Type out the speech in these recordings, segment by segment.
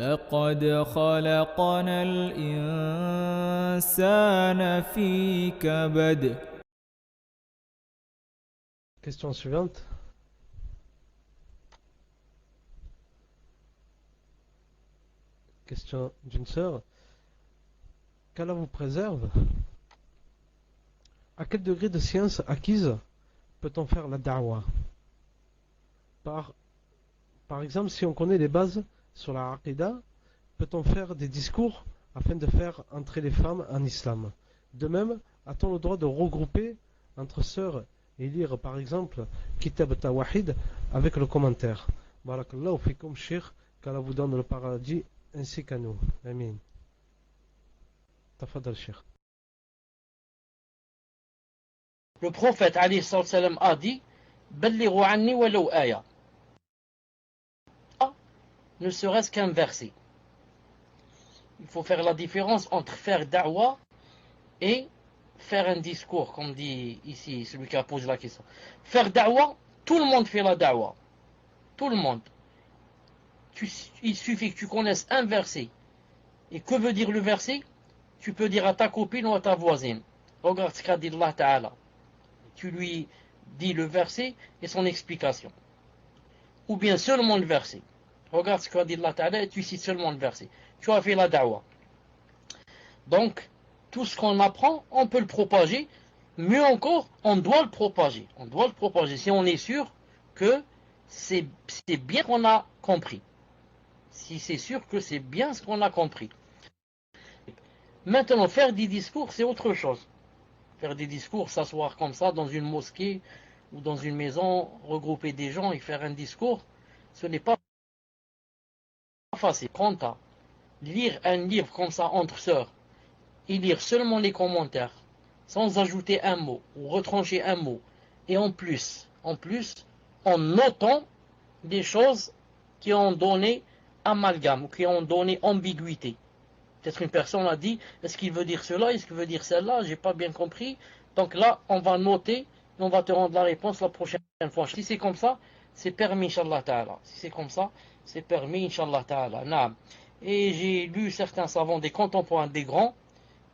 لقد خلقنا الإنسان في كبد. Question suivante. Question d'une sœur. Qu'Allah vous préserve. À quel degré de science acquise peut-on faire la da'wah? Par exemple, si on connaît les bases sur la aqidah, peut-on faire des discours afin de faire entrer les femmes en islam? De même, a-t-on le droit de regrouper entre sœurs et lire par exemple Kitab Tawahid avec le commentaire? Barakallahu fikum, Cheikh, qu'Allah vous donne le paradis ainsi qu'à nous. Amin. Tafadal, Cheikh. Le prophète alayhi salam a dit Ballighu anni walau aya. Ne serait-ce qu'un verset. Il faut faire la différence entre faire da'wah et faire un discours, comme dit ici celui qui a posé la question. Faire da'wah, tout le monde fait la da'wah. Tout le monde. Il suffit que tu connaisses un verset. Et que veut dire le verset? Tu peux dire à ta copine ou à ta voisine. Regarde ce qu'a dit Allah Ta'ala. Tu lui dis le verset et son explication. Ou bien seulement le verset. Regarde ce qu'a dit Allah Ta'ala et tu cites seulement le verset. Tu as fait la da'wah. Donc, tout ce qu'on apprend, on peut le propager. Mieux encore, on doit le propager. On doit le propager si on est sûr que c'est bien qu'on a compris. Si c'est sûr que c'est bien ce qu'on a compris. Maintenant, faire des discours, c'est autre chose. Faire des discours, s'asseoir comme ça dans une mosquée ou dans une maison, regrouper des gens et faire un discours, ce n'est pas facile. Quant à lire un livre comme ça entre sœurs et lire seulement les commentaires, sans ajouter un mot ou retrancher un mot, et en plus, en notant des choses qui ont donné amalgame, ou qui ont donné ambiguïté. Peut-être une personne a dit, est-ce qu'il veut dire cela, est-ce qu'il veut dire celle-là, j'ai pas bien compris. Donc là, on va noter, et on va te rendre la réponse la prochaine fois. Si c'est comme ça, c'est permis, Inch'Allah Ta'ala. Si c'est comme ça, c'est permis, Inch'Allah Ta'ala. Naam. Et j'ai lu certains savants, des contemporains, des grands,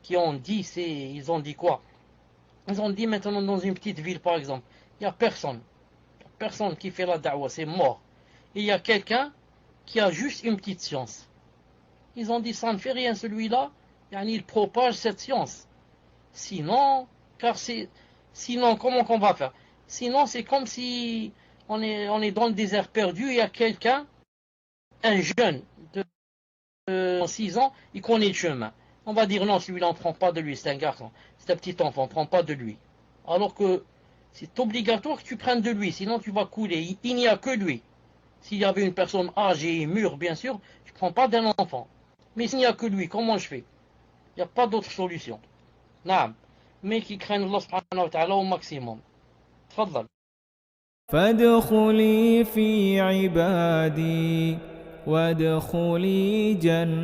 qui ont dit, ils ont dit quoi? Ils ont dit maintenant dans une petite ville, par exemple, il n'y a personne qui fait la da'wah, c'est mort. Et il y a quelqu'un qui a juste une petite science. Ils ont dit, ça ne fait rien celui-là, il propage cette science. Sinon, comment qu'on va faire? Sinon, c'est comme si on est dans le désert perdu, et il y a quelqu'un, un jeune de 6 ans, il connaît le chemin. On va dire non, celui-là on ne prend pas de lui, c'est un garçon, c'est un petit enfant, on ne prend pas de lui. Alors que c'est obligatoire que tu prennes de lui, sinon tu vas couler, il n'y a que lui. S'il y avait une personne âgée et mûre, bien sûr, tu ne prends pas d'un enfant. Mais s'il n'y a que lui, comment je fais? Il n'y a pas d'autre solution. Naam. Mais qui craignent Allah subhanahu wa ta'ala au maximum. Tfadal. فادخلي في عبادي وادخلي جنتي.